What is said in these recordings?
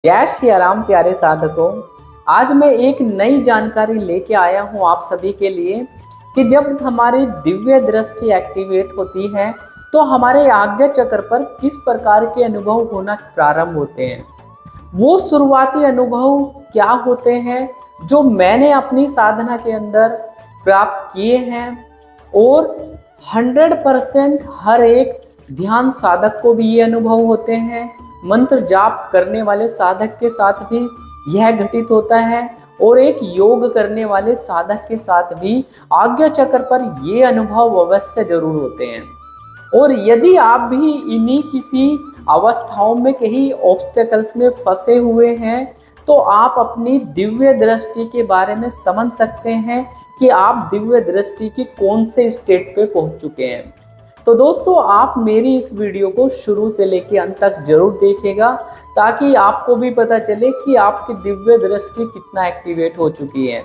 जय श्री राम प्यारे साधकों। आज मैं एक नई जानकारी लेके आया हूँ आप सभी के लिए कि जब हमारी दिव्य दृष्टि एक्टिवेट होती है तो हमारे आज्ञा चक्र पर किस प्रकार के अनुभव होना प्रारंभ होते हैं। वो शुरुआती अनुभव क्या होते हैं जो मैंने अपनी साधना के अंदर प्राप्त किए हैं और 100% हर एक ध्यान साधक को भी ये अनुभव होते हैं। मंत्र जाप करने वाले साधक के साथ भी यह घटित होता है और एक योग करने वाले साधक के साथ भी आज्ञा चक्र पर ये अनुभव अवश्य जरूर होते हैं। और यदि आप भी इन्हीं किसी अवस्थाओं में कहीं ऑब्स्टेकल्स में फंसे हुए हैं तो आप अपनी दिव्य दृष्टि के बारे में समझ सकते हैं कि आप दिव्य दृष्टि की कौन से स्टेट पे पहुंच चुके हैं। तो दोस्तों, आप मेरी इस वीडियो को शुरू से लेकर अंत तक जरूर देखिएगा ताकि आपको भी पता चले कि आपकी दिव्य दृष्टि कितना एक्टिवेट हो चुकी है।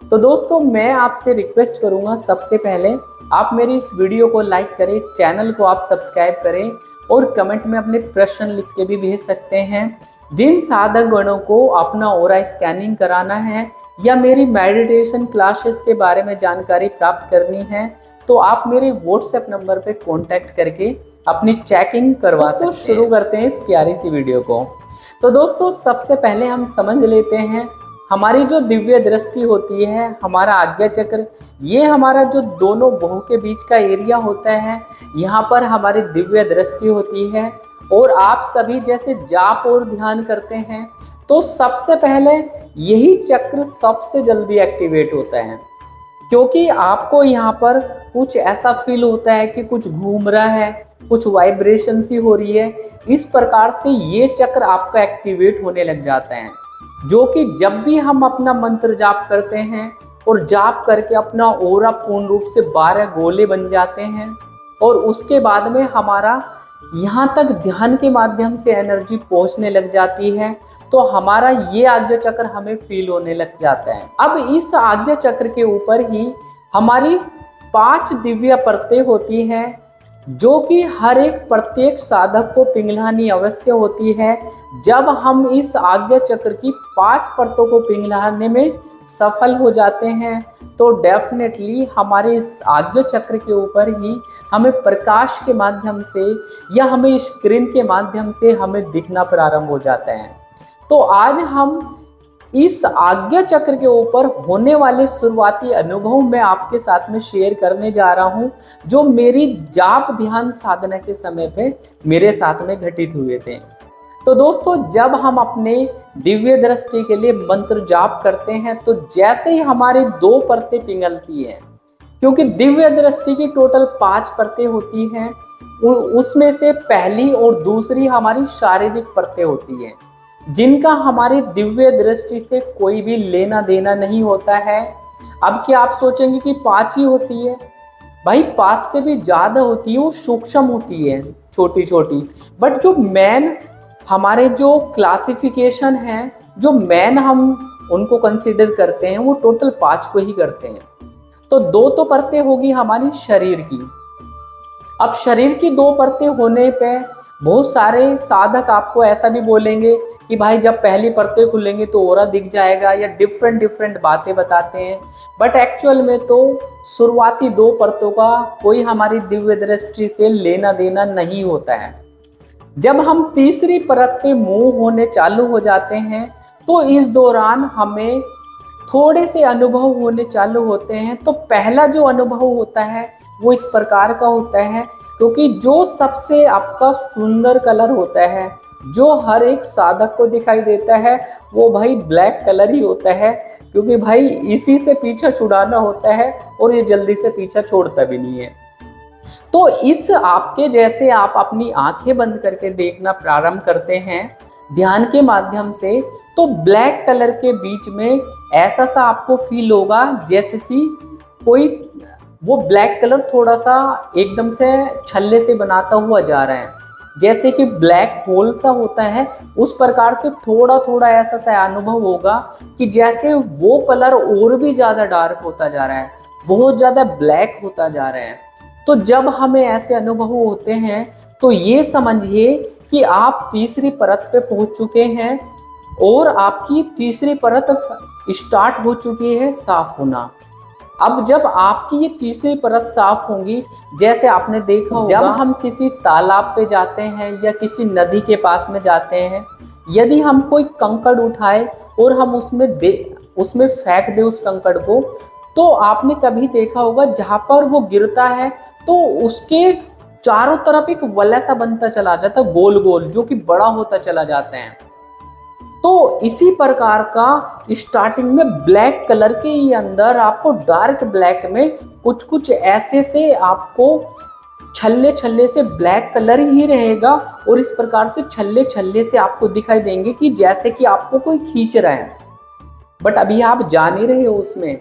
तो दोस्तों, मैं आपसे रिक्वेस्ट करूंगा, सबसे पहले आप मेरी इस वीडियो को लाइक करें, चैनल को आप सब्सक्राइब करें और कमेंट में अपने प्रश्न लिख के भी भेज सकते हैं। जिन साधक गणों को अपना ऑरा स्कैनिंग कराना है या मेरी मेडिटेशन क्लासेस के बारे में जानकारी प्राप्त करनी है तो आप मेरे व्हाट्सएप नंबर पे कांटेक्ट करके अपनी चेकिंग करवा सकते हैं। शुरू करते हैं इस प्यारी सी वीडियो को। तो दोस्तों, सबसे पहले हम समझ लेते हैं हमारी जो दिव्य दृष्टि होती है, हमारा आज्ञा चक्र, ये हमारा जो दोनों बाहों के बीच का एरिया होता है, यहाँ पर हमारी दिव्य दृष्टि होती है। और आप सभी जैसे जाप और ध्यान करते हैं तो सबसे पहले यही चक्र सबसे जल्दी एक्टिवेट होता है, क्योंकि आपको यहाँ पर कुछ ऐसा फील होता है कि कुछ घूम रहा है, कुछ वाइब्रेशन सी हो रही है। इस प्रकार से ये चक्र आपका एक्टिवेट होने लग जाता है, जो कि जब भी हम अपना मंत्र जाप करते हैं और जाप करके अपना ऑरा पूर्ण रूप से 12 गोले बन जाते हैं और उसके बाद में हमारा यहाँ तक ध्यान के माध्यम से एनर्जी पहुँचने लग जाती है तो हमारा ये आज्ञा चक्र हमें फील होने लग जाता है। अब इस आज्ञा चक्र के ऊपर ही हमारी 5 दिव्य परतें होती हैं, जो कि हर एक प्रत्येक साधक को पिघलानी अवश्य होती है। जब हम इस आज्ञा चक्र की 5 परतों को पिघलाने में सफल हो जाते हैं तो डेफिनेटली हमारे इस आज्ञा चक्र के ऊपर ही हमें प्रकाश के माध्यम से या हमें स्क्रीन के माध्यम से हमें दिखना प्रारंभ हो जाता है। तो आज हम इस आज्ञा चक्र के ऊपर होने वाले शुरुआती अनुभव मैं आपके साथ में शेयर करने जा रहा हूं, जो मेरी जाप ध्यान साधना के समय पे मेरे साथ में घटित हुए थे। तो दोस्तों, जब हम अपने दिव्य दृष्टि के लिए मंत्र जाप करते हैं तो जैसे ही हमारी 2 परतें पिघलती हैं, क्योंकि दिव्य दृष्टि की टोटल 5 परतें होती हैं, उसमें से पहली और दूसरी हमारी शारीरिक परतें होती हैं, जिनका हमारी दिव्य दृष्टि से कोई भी लेना देना नहीं होता है। अब क्या आप सोचेंगे कि 5 ही होती है? भाई 5 से भी ज़्यादा होती है, वो सूक्ष्म होती है, छोटी छोटी। बट जो मेन हमारे जो क्लासिफिकेशन है, जो मेन हम उनको कंसिडर करते हैं, वो टोटल 5 को ही करते हैं। तो 2 तो परतें होगी हमारी शरीर की। अब शरीर की 2 परतें होने पे बहुत सारे साधक आपको ऐसा भी बोलेंगे कि भाई जब पहली परतें खुलेंगी तो ऑरा दिख जाएगा, या डिफरेंट बातें बताते हैं। बट एक्चुअल में तो शुरुआती 2 परतों का कोई हमारी दिव्य दृष्टि से लेना देना नहीं होता है। जब हम तीसरी परत पे मूव होने चालू हो जाते हैं तो इस दौरान हमें थोड़े से अनुभव होने चालू होते हैं। तो पहला जो अनुभव होता है वो इस प्रकार का होता है, क्योंकि जो सबसे आपका सुंदर कलर होता है, जो हर एक साधक को दिखाई देता है, वो भाई ब्लैक कलर ही होता है, क्योंकि भाई इसी से पीछा छुड़ाना होता है और ये जल्दी से पीछा छोड़ता भी नहीं है। तो इस आपके जैसे आप अपनी आंखें बंद करके देखना प्रारंभ करते हैं ध्यान के माध्यम से, तो ब्लैक कलर के बीच में ऐसा सा आपको फील होगा जैसे सी कोई वो ब्लैक कलर थोड़ा सा एकदम से छल्ले से बनाता हुआ जा रहा है, जैसे कि ब्लैक होल सा होता है। उस प्रकार से थोड़ा थोड़ा ऐसा सा अनुभव होगा कि जैसे वो कलर और भी ज़्यादा डार्क होता जा रहा है, बहुत ज़्यादा ब्लैक होता जा रहा है। तो जब हमें ऐसे अनुभव होते हैं तो ये समझिए कि आप तीसरी परत पे पहुंच चुके हैं और आपकी तीसरी परत स्टार्ट हो चुकी है साफ होना। अब जब आपकी ये तीसरी परत साफ होगी, जैसे आपने देखा होगा, जब हम किसी तालाब पे जाते हैं या किसी नदी के पास में जाते हैं, यदि हम कोई कंकड़ उठाए और हम उसमें फेंक दे उस कंकड़ को, तो आपने कभी देखा होगा जहां पर वो गिरता है तो उसके चारों तरफ एक वलय सा बनता चला जाता है, गोल गोल, जो कि बड़ा होता चला जाता है। तो इसी प्रकार का स्टार्टिंग में ब्लैक कलर के ही अंदर आपको डार्क ब्लैक में कुछ कुछ ऐसे से आपको छल्ले छल्ले से ब्लैक कलर ही रहेगा, और इस प्रकार से छल्ले छल्ले से आपको दिखाई देंगे कि जैसे कि आपको कोई खींच रहा है, बट अभी आप जा नहीं रहे हो उसमें।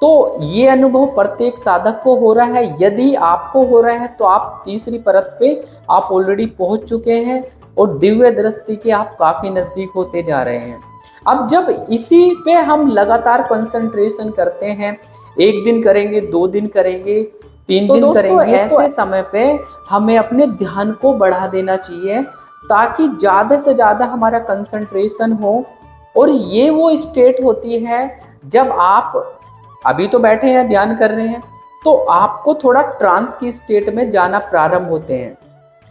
तो ये अनुभव प्रत्येक साधक को हो रहा है। यदि आपको हो रहा है तो आप तीसरी परत पे आप ऑलरेडी पहुंच चुके हैं और दिव्य दृष्टि के आप काफी नजदीक होते जा रहे हैं। अब जब इसी पे हम लगातार कंसंट्रेशन करते हैं, एक दिन करेंगे, 2 दिन करेंगे, 3 दिन करेंगे, ऐसे समय पे हमें अपने ध्यान को बढ़ा देना चाहिए ताकि ज्यादा से ज्यादा हमारा कंसंट्रेशन हो। और ये वो स्टेट होती है जब आप अभी तो बैठे हैं, ध्यान कर रहे हैं, तो आपको थोड़ा ट्रांस की स्टेट में जाना प्रारंभ होते हैं।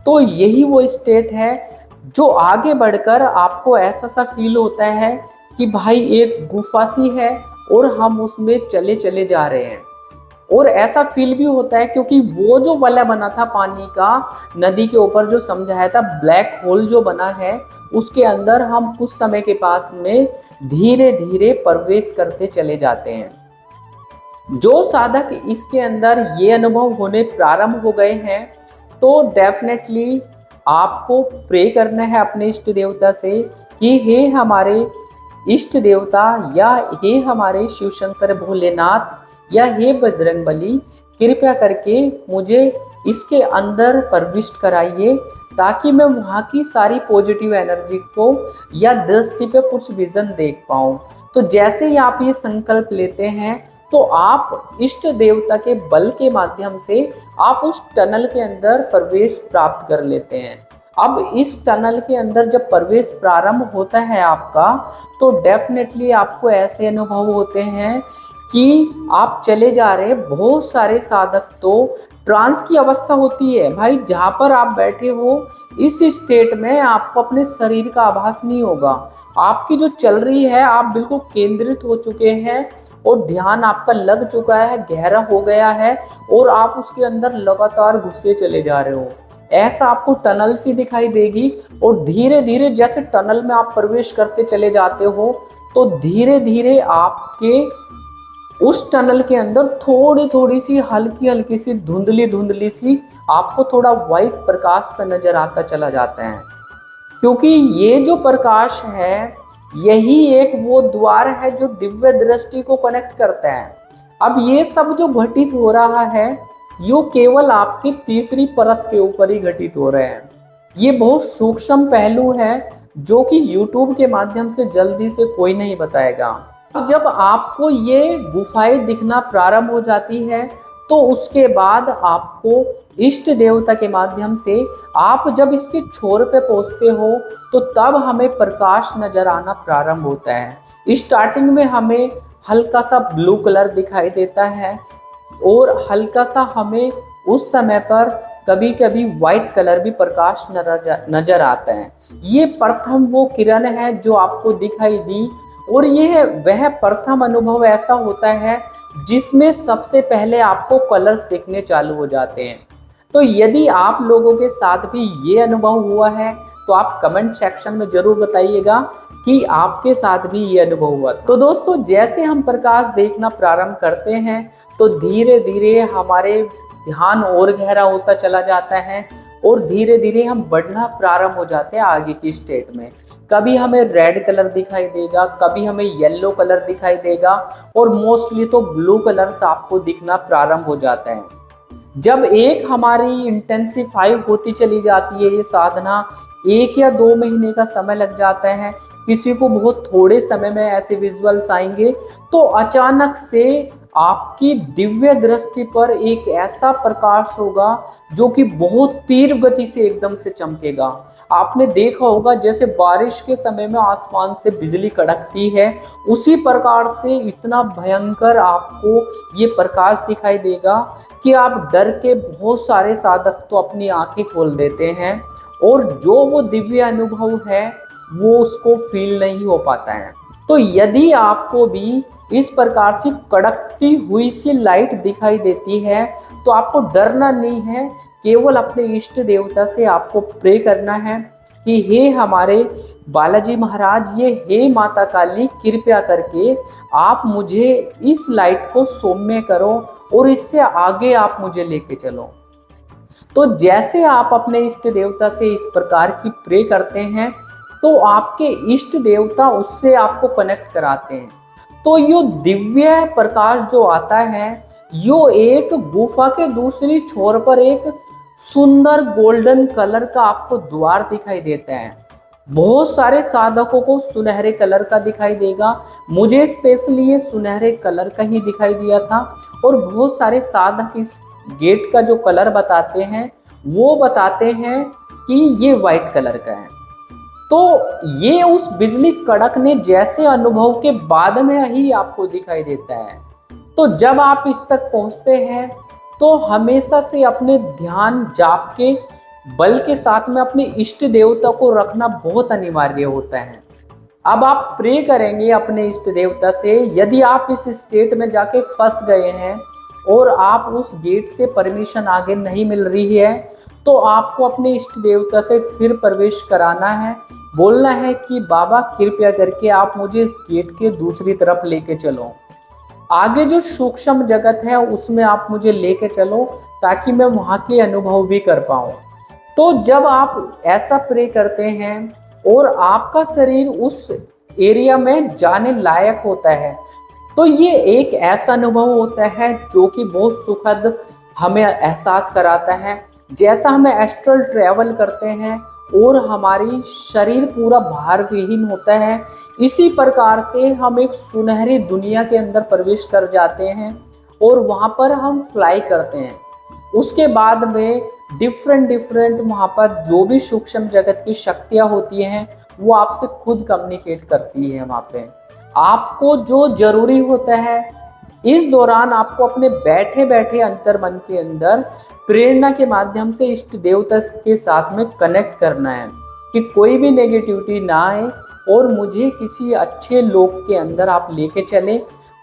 तो यही वो स्टेट है जो आगे बढ़कर आपको ऐसा सा फील होता है कि भाई एक गुफा सी है और हम उसमें चले चले जा रहे हैं। और ऐसा फील भी होता है क्योंकि वो जो वलय बना था पानी का नदी के ऊपर, जो समझाया था ब्लैक होल जो बना है, उसके अंदर हम कुछ समय के पास में धीरे धीरे प्रवेश करते चले जाते हैं। जो साधक इसके अंदर ये अनुभव होने प्रारंभ हो गए हैं, तो डेफिनेटली आपको प्रे करना है अपने इष्ट देवता से कि हे हमारे इष्ट देवता, या हे हमारे शिव शंकर भोलेनाथ, या हे बजरंगबली, कृपया करके मुझे इसके अंदर प्रविष्ट कराइए ताकि मैं वहाँ की सारी पॉजिटिव एनर्जी को या दृष्टि पे कुछ विजन देख पाऊँ। तो जैसे ही आप ये संकल्प लेते हैं तो आप इष्ट देवता के बल के माध्यम से आप उस टनल के अंदर प्रवेश प्राप्त कर लेते हैं। अब इस टनल के अंदर जब प्रवेश प्रारंभ होता है आपका, तो डेफिनेटली आपको ऐसे अनुभव होते हैं कि आप चले जा रहे हैं। बहुत सारे साधक तो ट्रांस की अवस्था होती है भाई, जहाँ पर आप बैठे हो इस स्टेट में आपको अपने शरीर का आभास नहीं होगा। आपकी जो चल रही है, आप बिल्कुल केंद्रित हो चुके हैं और ध्यान आपका लग चुका है, गहरा हो गया है, और आप उसके अंदर लगातार घुसे चले जा रहे हो। ऐसा आपको टनल सी दिखाई देगी, और धीरे धीरे जैसे टनल में आप प्रवेश करते चले जाते हो, तो धीरे धीरे आपके उस टनल के अंदर थोड़ी थोड़ी सी हल्की हल्की सी धुंधली धुंधली सी आपको थोड़ा व्हाइट प्रकाश सा नजर आता चला जाता है, क्योंकि ये जो प्रकाश है यही एक वो द्वार है जो दिव्य दृष्टि को कनेक्ट करता है। अब ये सब जो घटित हो रहा है, यो केवल आपकी तीसरी परत के ऊपर ही घटित हो रहे हैं। ये बहुत सूक्ष्म पहलू है जो कि YouTube के माध्यम से जल्दी से कोई नहीं बताएगा। जब आपको ये गुफाएं दिखना प्रारंभ हो जाती है, तो उसके बाद आपको इष्ट देवता के माध्यम से आप जब इसके छोर पे पहुंचते हो, तो तब हमें प्रकाश नजर आना प्रारंभ होता है। स्टार्टिंग में हमें हल्का सा ब्लू कलर दिखाई देता है, और हल्का सा हमें उस समय पर कभी कभी व्हाइट कलर भी प्रकाश नजर आता है। ये प्रथम वो किरण है जो आपको दिखाई दी, और ये वह प्रथम अनुभव ऐसा होता है जिसमें सबसे पहले आपको कलर्स दिखने चालू हो जाते हैं। तो यदि आप लोगों के साथ भी ये अनुभव हुआ है, तो आप कमेंट सेक्शन में जरूर बताइएगा कि आपके साथ भी ये अनुभव हुआ। तो दोस्तों, जैसे हम प्रकाश देखना प्रारंभ करते हैं, तो धीरे धीरे हमारे ध्यान और गहरा होता चला जाता है, और धीरे धीरे हम बढ़ना प्रारंभ हो जाते हैं आगे की स्टेट में। कभी हमें रेड कलर दिखाई देगा, कभी हमें येलो कलर दिखाई देगा, और मोस्टली तो ब्लू कलर्स आपको दिखना प्रारंभ हो जाता है। जब एक हमारी इंटेंसिफाई होती चली जाती है ये साधना, 1 या 2 महीने का समय लग जाता है, किसी को बहुत थोड़े समय में ऐसे विजुअल्स आएंगे, तो अचानक से आपकी दिव्य दृष्टि पर एक ऐसा प्रकाश होगा जो कि बहुत तीव्र गति से एकदम से चमकेगा। आपने देखा होगा जैसे बारिश के समय में आसमान से बिजली कड़कती है, उसी प्रकार से इतना भयंकर आपको ये प्रकाश दिखाई देगा कि आप डर के बहुत सारे साधक तो अपनी आंखें खोल देते हैं और जो वो दिव्य अनुभव है वो उसको फील नहीं हो पाता है। तो यदि आपको भी इस प्रकार से कड़कती हुई सी लाइट दिखाई देती है तो आपको डरना नहीं है, केवल अपने इष्ट देवता से आपको प्रे करना है कि हे हमारे बालाजी महाराज, ये हे माता काली, कृपया करके आप मुझे इस लाइट को सौम्य करो और इससे आगे आप मुझे लेके चलो। तो जैसे आप अपने इष्ट देवता से इस प्रकार की प्रे करते हैं तो आपके इष्ट देवता उससे आपको कनेक्ट कराते हैं। तो यो दिव्य प्रकाश जो आता है, यो एक गुफा के दूसरी छोर पर एक सुंदर गोल्डन कलर का आपको द्वार दिखाई देता है। बहुत सारे साधकों को सुनहरे कलर का दिखाई देगा, मुझे स्पेशली ये सुनहरे कलर का ही दिखाई दिया था। और बहुत सारे साधक इस गेट का जो कलर बताते हैं वो बताते हैं कि ये वाइट कलर का है। तो ये उस बिजली कड़कने जैसे अनुभव के बाद में ही आपको दिखाई देता है। तो जब आप इस तक पहुंचते हैं तो हमेशा से अपने ध्यान जाप के बल के साथ में अपने इष्ट देवता को रखना बहुत अनिवार्य होता है। अब आप प्रे करेंगे अपने इष्ट देवता से। यदि आप इस स्टेट में जाके फंस गए हैं और आप उस गेट से परमिशन आगे नहीं मिल रही है तो आपको अपने इष्ट देवता से फिर प्रवेश कराना है, बोलना है कि बाबा कृपया करके आप मुझे इस गेट के दूसरी तरफ लेके चलो, आगे जो सूक्ष्म जगत है उसमें आप मुझे लेके चलो ताकि मैं वहाँ के अनुभव भी कर पाऊँ। तो जब आप ऐसा प्रे करते हैं और आपका शरीर उस एरिया में जाने लायक होता है तो ये एक ऐसा अनुभव होता है जो कि बहुत सुखद हमें एहसास कराता है। जैसा हमें एस्ट्रल ट्रैवल करते हैं और हमारी शरीर पूरा भार विहीन होता है, इसी प्रकार से हम एक सुनहरी दुनिया के अंदर प्रवेश कर जाते हैं और वहाँ पर हम फ्लाई करते हैं। उसके बाद में डिफरेंट वहाँ पर जो भी सूक्ष्म जगत की शक्तियाँ होती हैं वो आपसे खुद कम्युनिकेट करती है। वहाँ पे आपको जो जरूरी होता है इस दौरान आपको अपने बैठे बैठे अंतर्मन के अंदर प्रेरणा के माध्यम से इष्ट देवता के साथ में कनेक्ट करना है कि कोई भी नेगेटिविटी ना आए और मुझे किसी अच्छे लोक के अंदर आप लेके चले।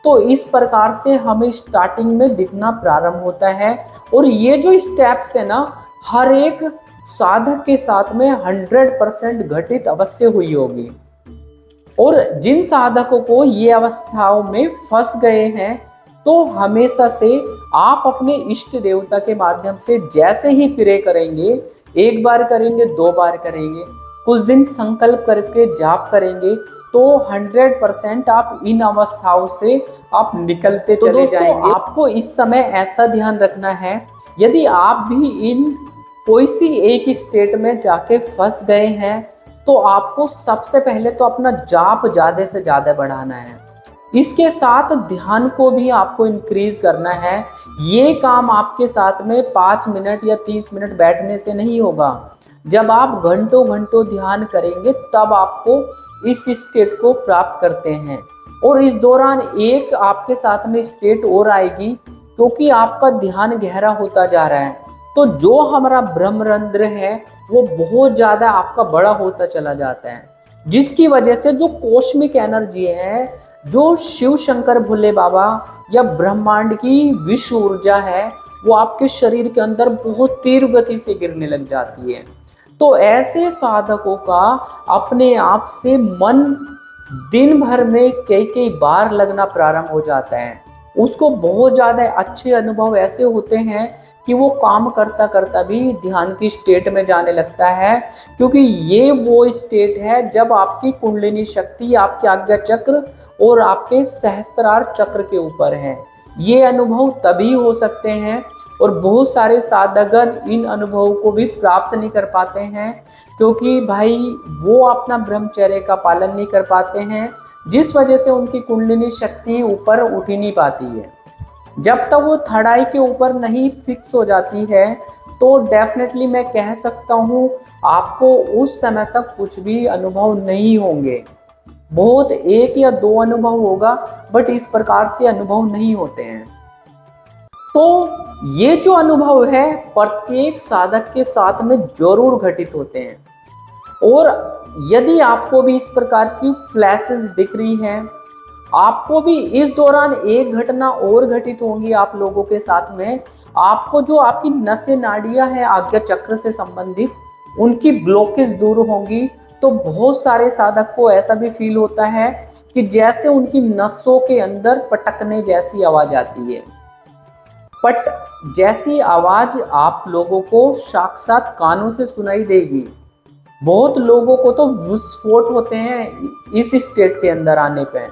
तो इस प्रकार से हमें स्टार्टिंग में दिखना प्रारंभ होता है और ये जो स्टेप्स है ना हर एक साधक के साथ में 100% घटित अवश्य हुई होगी। और जिन साधकों को ये अवस्थाओं में फंस गए हैं तो हमेशा से आप अपने इष्ट देवता के माध्यम से जैसे ही प्रे करेंगे, एक बार करेंगे, 2 बार करेंगे, कुछ दिन संकल्प करके जाप करेंगे तो 100% आप इन अवस्थाओं से आप निकलते चले जाएंगे। आपको इस समय ऐसा ध्यान रखना है, यदि आप भी इन कोई सी एक स्टेट में जाके फंस गए हैं तो आपको सबसे पहले तो अपना जाप ज़्यादा से ज़्यादा बढ़ाना है। इसके साथ ध्यान को भी आपको इंक्रीज करना है। ये काम आपके साथ में 5 मिनट या 30 मिनट बैठने से नहीं होगा। जब आप घंटों घंटों ध्यान करेंगे तब आपको इस स्टेट को प्राप्त करते हैं। और इस दौरान एक आपके साथ में स्टेट और आएगी क्योंकि आपका ध्यान गहरा होता जा रहा है। तो जो हमारा ब्रह्मरंध्र है वो बहुत ज़्यादा आपका बड़ा होता चला जाता है, जिसकी वजह से जो कॉस्मिक एनर्जी है, जो शिव शंकर भोले बाबा या ब्रह्मांड की विश्व ऊर्जा है, वो आपके शरीर के अंदर बहुत तीव्र गति से गिरने लग जाती है। तो ऐसे साधकों का अपने आप से मन दिन भर में कई बार लगना प्रारंभ हो जाता है। उसको बहुत ज़्यादा अच्छे अनुभव ऐसे होते हैं कि वो काम करता करता भी ध्यान की स्टेट में जाने लगता है, क्योंकि ये वो स्टेट है जब आपकी कुंडलिनी शक्ति आपके आज्ञा चक्र और आपके सहस्त्रार चक्र के ऊपर है। ये अनुभव तभी हो सकते हैं और बहुत सारे साधकगण इन अनुभवों को भी प्राप्त नहीं कर पाते हैं क्योंकि भाई वो अपना ब्रह्मचर्य का पालन नहीं कर पाते हैं, जिस वजह से उनकी कुंडलिनी शक्ति ऊपर उठ ही नहीं पाती है। जब तक वो थर्ड आई के ऊपर नहीं फिक्स हो जाती है तो डेफिनेटली मैं कह सकता हूँ आपको उस समय तक कुछ भी अनुभव नहीं होंगे। बहुत 1 या 2 अनुभव होगा, बट इस प्रकार से अनुभव नहीं होते हैं। तो ये जो अनुभव है प्रत्येक साधक के साथ में जरूर घटित होते हैं। और यदि आपको भी इस प्रकार की फ्लैशेस दिख रही हैं, आपको भी इस दौरान एक घटना और घटित होंगी आप लोगों के साथ में। आपको जो आपकी नसें नाड़ियां हैं आज्ञा चक्र से संबंधित, उनकी ब्लॉकेज दूर होंगी। तो बहुत सारे साधक को ऐसा भी फील होता है कि जैसे उनकी नसों के अंदर पटकने जैसी आवाज आती है। बट जैसी आवाज आप लोगों को साक्षात कानों से सुनाई देगी। बहुत लोगों को तो विस्फोट होते हैं इस स्टेट के अंदर आने पे,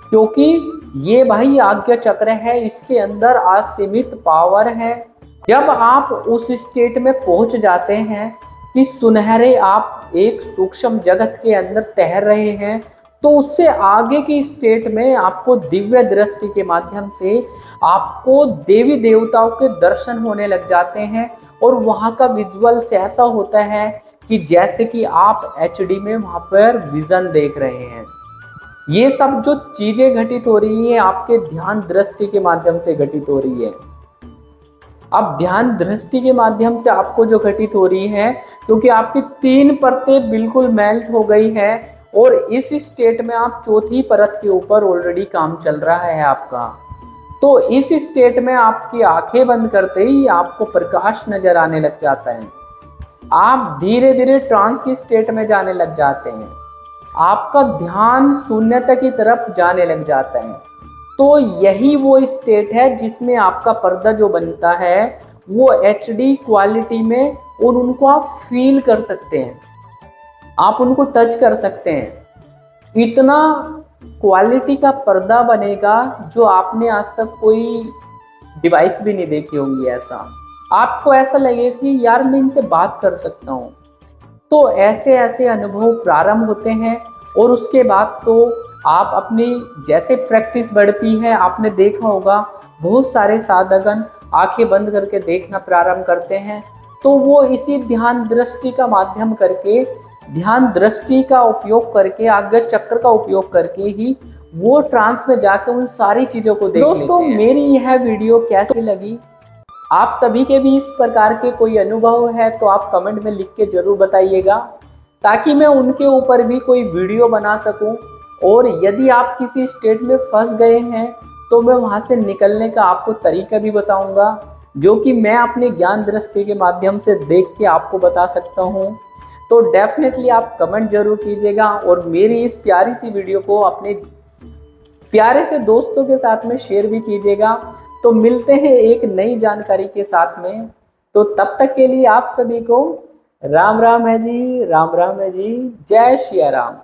क्योंकि ये भाई आज्ञा चक्र है, इसके अंदर असीमित पावर है। जब आप उस स्टेट में पहुंच जाते हैं कि सुनहरे आप एक सूक्ष्म जगत के अंदर तैर रहे हैं, तो उससे आगे की स्टेट में आपको दिव्य दृष्टि के माध्यम से आपको देवी देवताओं के दर्शन होने लग जाते हैं। और वहाँ का विजुअल्स ऐसा होता है कि जैसे कि आप HD में वहाँ पर विजन देख रहे हैं। ये सब जो चीजें घटित हो रही हैं आपके ध्यान दृष्टि के माध्यम से घटित हो रही है। अब ध्यान दृष्टि के माध्यम से आपको जो घटित हो रही है, क्योंकि आपकी 3 परतें बिल्कुल मेल्ट हो गई है और इस स्टेट में आप 4थी परत के ऊपर ऑलरेडी काम चल रहा है आपका। तो इस स्टेट में आपकी आंखें बंद करते ही आपको प्रकाश नजर आने लग जाता है। आप धीरे धीरे ट्रांस की स्टेट में जाने लग जाते हैं। आपका ध्यान शून्यता की तरफ जाने लग जाता है। तो यही वो स्टेट है जिसमें आपका पर्दा जो बनता है वो HD क्वालिटी में, और उनको आप फील कर सकते हैं, आप उनको टच कर सकते हैं। इतना क्वालिटी का पर्दा बनेगा जो आपने आज तक कोई डिवाइस भी नहीं देखी होंगी। ऐसा आपको ऐसा लगेगा कि यार मैं इनसे बात कर सकता हूँ। तो ऐसे ऐसे अनुभव प्रारंभ होते हैं। और उसके बाद तो आप अपनी जैसे प्रैक्टिस बढ़ती है, आपने देखा होगा बहुत सारे साधकगण आंखें बंद करके देखना प्रारंभ करते हैं। तो वो इसी ध्यान दृष्टि का माध्यम करके, ध्यान दृष्टि का उपयोग करके, आज्ञा चक्र का उपयोग करके ही वो ट्रांस में जाकर उन सारी चीजों को देख लेते हैं। दोस्तों, मेरी यह वीडियो कैसी लगी? आप सभी के भी इस प्रकार के कोई अनुभव है तो आप कमेंट में लिख के जरूर बताइएगा, ताकि मैं उनके ऊपर भी कोई वीडियो बना सकूं। और यदि आप किसी स्टेट में फंस गए हैं तो मैं वहां से निकलने का आपको तरीका भी बताऊंगा, जो कि मैं अपने ज्ञान दृष्टि के माध्यम से देख के आपको बता सकता हूं। तो डेफिनेटली आप कमेंट जरूर कीजिएगा और मेरी इस प्यारी सी वीडियो को अपने प्यारे से दोस्तों के साथ में शेयर भी कीजिएगा। तो मिलते हैं एक नई जानकारी के साथ में। तो तब तक के लिए आप सभी को राम राम है जी, राम राम है जी, जय श्री राम।